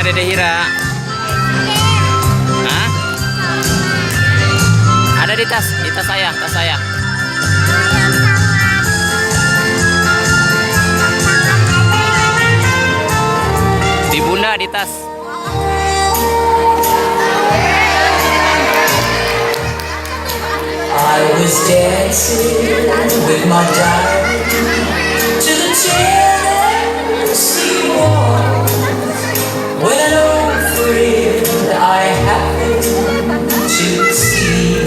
Dede Hira? Hah? Ada di tas saya, tas saya. Di bunda, di tas. I was dancing with my darling to the Tennessee Waltz when an old friend I happened to see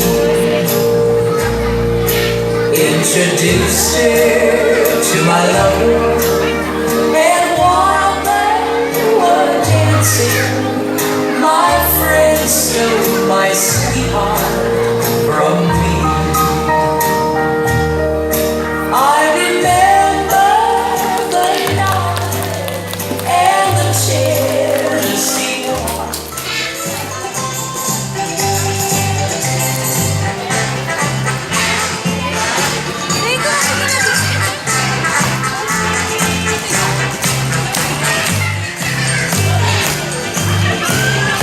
introduced her to my lover, and while they were dancing, my friend stole my soul.